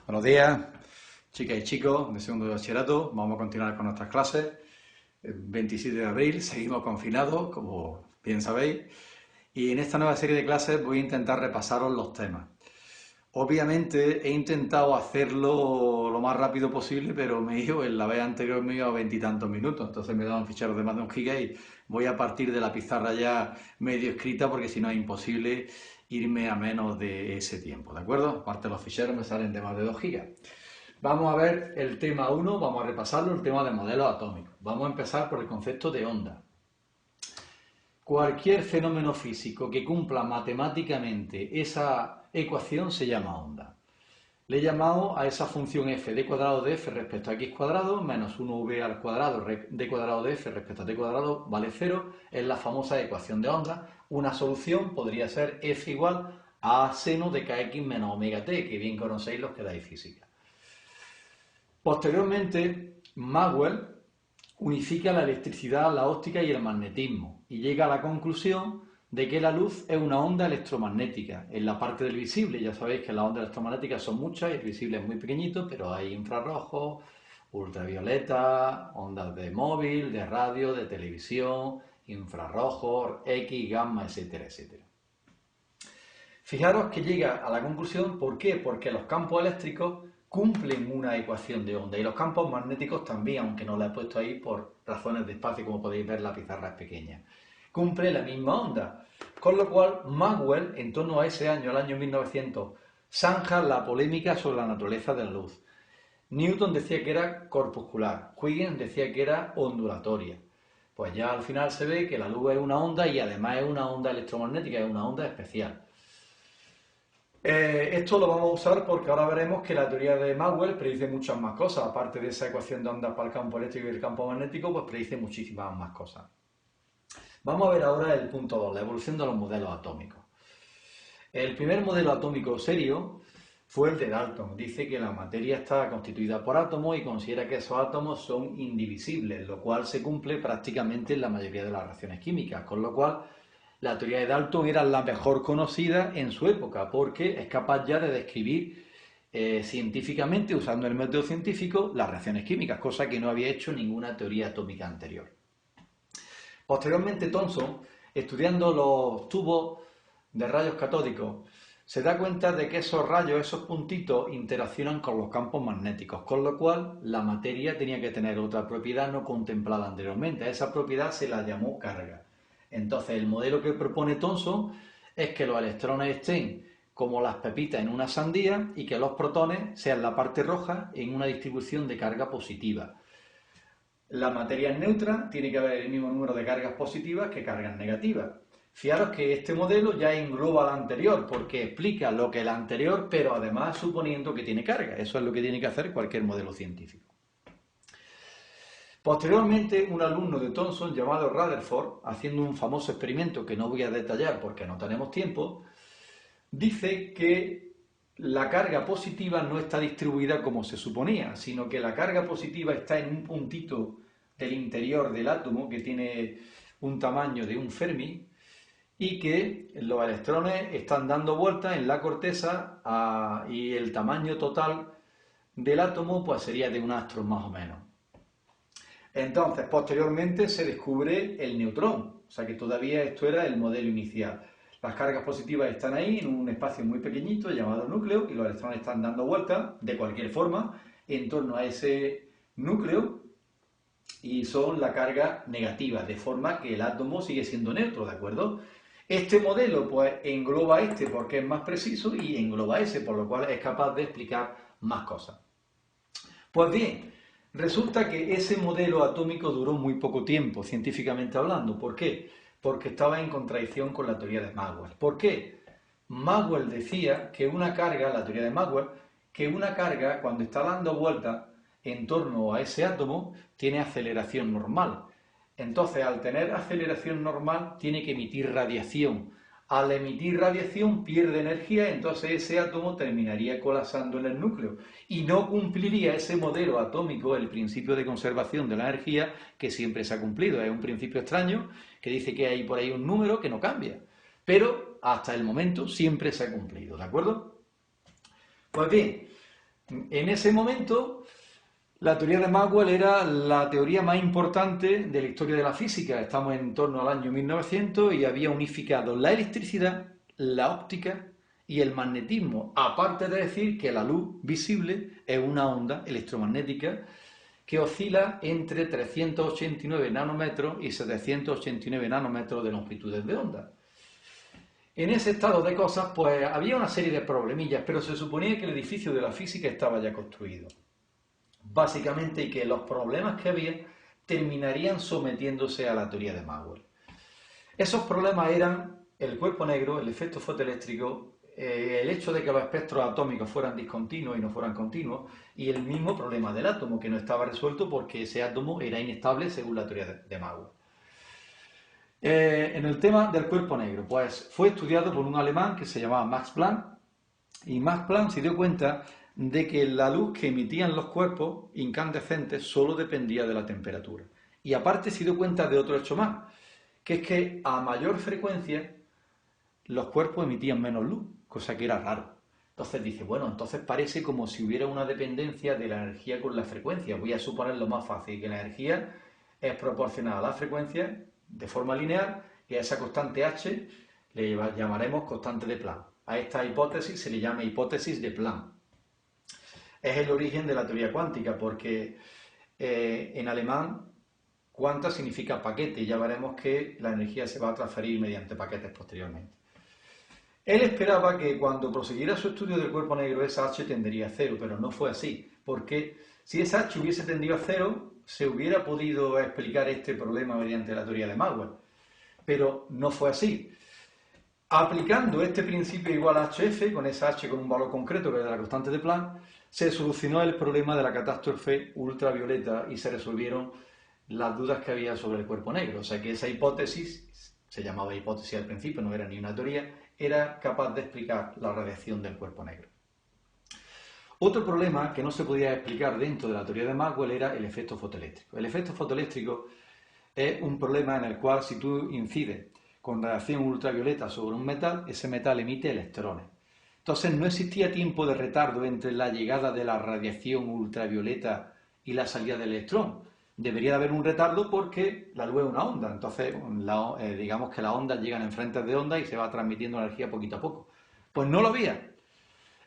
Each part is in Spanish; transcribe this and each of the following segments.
Buenos días, chicas y chicos de segundo de bachillerato. Vamos a continuar con nuestras clases. El 27 de abril seguimos confinados, como bien sabéis, y en esta nueva serie de clases voy a intentar repasaros los temas. Obviamente he intentado hacerlo lo más rápido posible, pero en la vez anterior me iba a 20 y tantos minutos, entonces me daban ficheros de más de 1 giga y voy a partir de la pizarra ya medio escrita porque si no es imposible irme a menos de ese tiempo, ¿de acuerdo? Aparte los ficheros me salen de más de 2 gigas. Vamos a ver el tema 1, vamos a repasarlo, el tema de modelos atómicos. Vamos a empezar por el concepto de onda. Cualquier fenómeno físico que cumpla matemáticamente esa ecuación se llama onda. Le he llamado a esa función f d cuadrado de f respecto a x cuadrado menos 1v al cuadrado d cuadrado de f respecto a t cuadrado vale 0. Es la famosa ecuación de onda. Una solución podría ser f igual a seno de kx menos omega t, que bien conocéis los que dais física. Posteriormente, Maxwell unifica la electricidad, la óptica y el magnetismo y llega a la conclusión de que la luz es una onda electromagnética. En la parte del visible, ya sabéis que las ondas electromagnéticas son muchas y el visible es muy pequeñito, pero hay infrarrojos, ultravioleta, ondas de móvil, de radio, de televisión, infrarrojos, X, gamma, etcétera, etcétera. Fijaros que llega a la conclusión, ¿por qué? Porque los campos eléctricos cumplen una ecuación de onda y los campos magnéticos también, aunque no la he puesto ahí por razones de espacio, como podéis ver la pizarra es pequeña. Cumple la misma onda, con lo cual Maxwell, en torno a ese año, el año 1900, zanja la polémica sobre la naturaleza de la luz. Newton decía que era corpuscular, Huygens decía que era ondulatoria. Pues ya al final se ve que la luz es una onda y además es una onda electromagnética, es una onda especial. Esto lo vamos a usar porque ahora veremos que la teoría de Maxwell predice muchas más cosas. Aparte de esa ecuación de ondas para el campo eléctrico y el campo magnético, pues predice muchísimas más cosas. Vamos a ver ahora el punto 2, la evolución de los modelos atómicos. El primer modelo atómico serio fue el de Dalton. Dice que la materia está constituida por átomos y considera que esos átomos son indivisibles, lo cual se cumple prácticamente en la mayoría de las reacciones químicas, con lo cual la teoría de Dalton era la mejor conocida en su época porque es capaz ya de describir científicamente, usando el método científico, las reacciones químicas, cosa que no había hecho ninguna teoría atómica anterior. Posteriormente, Thomson, estudiando los tubos de rayos catódicos, se da cuenta de que esos rayos, esos puntitos, interaccionan con los campos magnéticos, con lo cual la materia tenía que tener otra propiedad no contemplada anteriormente. A esa propiedad se la llamó carga. Entonces, el modelo que propone Thomson es que los electrones estén como las pepitas en una sandía y que los protones sean la parte roja en una distribución de carga positiva. La materia es neutra, tiene que haber el mismo número de cargas positivas que cargas negativas. Fijaros que este modelo ya engloba al anterior, porque explica lo que es el anterior, pero además suponiendo que tiene carga. Eso es lo que tiene que hacer cualquier modelo científico. Posteriormente, un alumno de Thomson llamado Rutherford, haciendo un famoso experimento que no voy a detallar porque no tenemos tiempo, dice que la carga positiva no está distribuida como se suponía, sino que la carga positiva está en un puntito del interior del átomo que tiene un tamaño de un Fermi y que los electrones están dando vueltas en la corteza y el tamaño total del átomo pues sería de un astro más o menos. Entonces, posteriormente se descubre el neutrón, o sea que todavía esto era el modelo inicial. Las cargas positivas están ahí en un espacio muy pequeñito llamado núcleo y los electrones están dando vueltas de cualquier forma en torno a ese núcleo y son la carga negativa, de forma que el átomo sigue siendo neutro, ¿de acuerdo? Este modelo pues engloba este porque es más preciso y engloba ese, por lo cual es capaz de explicar más cosas. Pues bien, resulta que ese modelo atómico duró muy poco tiempo, científicamente hablando. ¿Por qué? Porque estaba en contradicción con la teoría de Maxwell. ¿Por qué? Maxwell decía que una carga, la teoría de Maxwell, que una carga cuando está dando vueltas en torno a ese átomo tiene aceleración normal. Entonces, al tener aceleración normal, tiene que emitir radiación. Al emitir radiación pierde energía, entonces ese átomo terminaría colapsando en el núcleo y no cumpliría ese modelo atómico, el principio de conservación de la energía, que siempre se ha cumplido. Es un principio extraño que dice que hay por ahí un número que no cambia, pero hasta el momento siempre se ha cumplido, ¿de acuerdo? Pues bien, En ese momento, la teoría de Maxwell era la teoría más importante de la historia de la física. Estamos en torno al año 1900 y había unificado la electricidad, la óptica y el magnetismo, aparte de decir que la luz visible es una onda electromagnética que oscila entre 389 nanómetros y 789 nanómetros de longitudes de onda. En ese estado de cosas, pues había una serie de problemillas, pero se suponía que el edificio de la física estaba ya construido. Básicamente, y que los problemas que había terminarían sometiéndose a la teoría de Maxwell. Esos problemas eran el cuerpo negro, el efecto fotoeléctrico, el hecho de que los espectros atómicos fueran discontinuos y no fueran continuos, y el mismo problema del átomo, que no estaba resuelto porque ese átomo era inestable según la teoría de Maxwell. En el tema del cuerpo negro, pues fue estudiado por un alemán que se llamaba Max Planck, y Max Planck se dio cuenta de que la luz que emitían los cuerpos incandescentes solo dependía de la temperatura. Y aparte se dio cuenta de otro hecho más, que es que a mayor frecuencia los cuerpos emitían menos luz, cosa que era raro. Entonces dice, bueno, entonces parece como si hubiera una dependencia de la energía con la frecuencia. Voy a suponer lo más fácil, que la energía es proporcional a la frecuencia de forma lineal y a esa constante h le llamaremos constante de Planck. A esta hipótesis se le llama hipótesis de Planck. Es el origen de la teoría cuántica porque en alemán cuanta significa paquete y ya veremos que la energía se va a transferir mediante paquetes posteriormente. Él esperaba que cuando prosiguiera su estudio del cuerpo negro esa h tendería a cero, pero no fue así, porque si esa h hubiese tendido a cero, se hubiera podido explicar este problema mediante la teoría de Maxwell, pero no fue así. Aplicando este principio igual a hf, con esa h con un valor concreto que es de la constante de Planck, se solucionó el problema de la catástrofe ultravioleta y se resolvieron las dudas que había sobre el cuerpo negro. O sea que esa hipótesis, se llamaba hipótesis al principio, no era ni una teoría, era capaz de explicar la radiación del cuerpo negro. Otro problema que no se podía explicar dentro de la teoría de Maxwell era el efecto fotoeléctrico. El efecto fotoeléctrico es un problema en el cual si tú incides con radiación ultravioleta sobre un metal, ese metal emite electrones. Entonces no existía tiempo de retardo entre la llegada de la radiación ultravioleta y la salida del electrón. Debería de haber un retardo porque la luz es una onda, entonces digamos que las ondas llegan en frentes de onda y se va transmitiendo energía poquito a poco. Pues no lo había.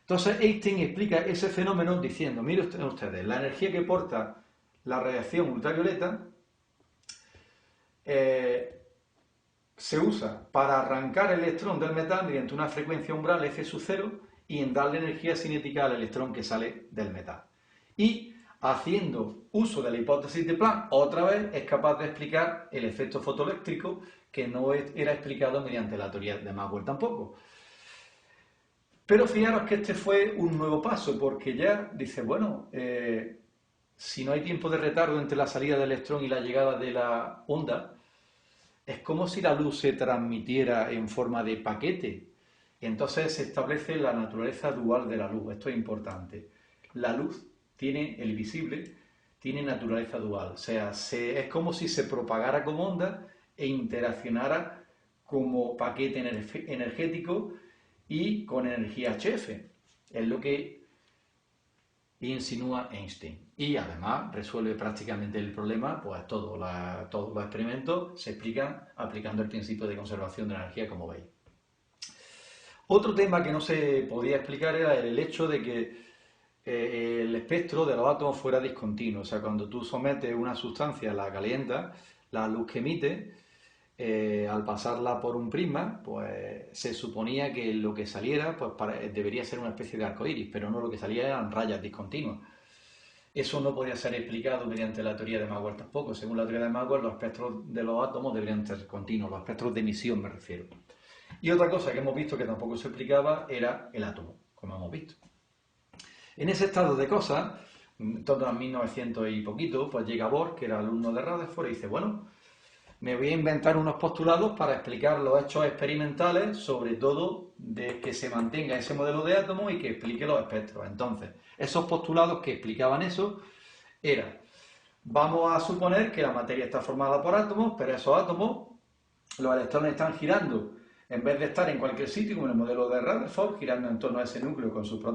Entonces Einstein explica ese fenómeno diciendo, miren ustedes, la energía que porta la radiación ultravioleta se usa para arrancar el electrón del metal mediante una frecuencia umbral F sub 0 y en darle energía cinética al electrón que sale del metal. Y haciendo uso de la hipótesis de Planck, otra vez es capaz de explicar el efecto fotoeléctrico que no era explicado mediante la teoría de Maxwell tampoco. Pero fijaros que este fue un nuevo paso, porque ya dice, bueno, si no hay tiempo de retardo entre la salida del electrón y la llegada de la onda, es como si la luz se transmitiera en forma de paquete. Entonces se establece la naturaleza dual de la luz. Esto es importante. La luz tiene, el visible, tiene naturaleza dual. O sea, es como si se propagara como onda e interaccionara como paquete energético y con energía HF. Es lo que insinúa Einstein. Y además resuelve prácticamente el problema, pues todos los experimentos se explican aplicando el principio de conservación de la energía, como veis. Otro tema que no se podía explicar era el hecho de que el espectro de los átomos fuera discontinuo. O sea, cuando tú sometes una sustancia, la calientas, la luz que emite, al pasarla por un prisma, pues se suponía que lo que saliera pues debería ser una especie de arco iris, pero no, lo que salía eran rayas discontinuas. Eso no podía ser explicado mediante la teoría de Maxwell tampoco. Según la teoría de Maxwell, los espectros de los átomos deberían ser continuos, los espectros de emisión me refiero. Y otra cosa que hemos visto que tampoco se explicaba era el átomo, como hemos visto. En ese estado de cosas, en torno a 1900 y poquito, pues llega Bohr, que era alumno de Rutherford, y dice, bueno, me voy a inventar unos postulados para explicar los hechos experimentales, sobre todo de que se mantenga ese modelo de átomo y que explique los espectros. Entonces, esos postulados que explicaban eso eran, vamos a suponer que la materia está formada por átomos, pero esos átomos, los electrones están girando, en vez de estar en cualquier sitio, como en el modelo de Rutherford, girando en torno a ese núcleo con sus protones,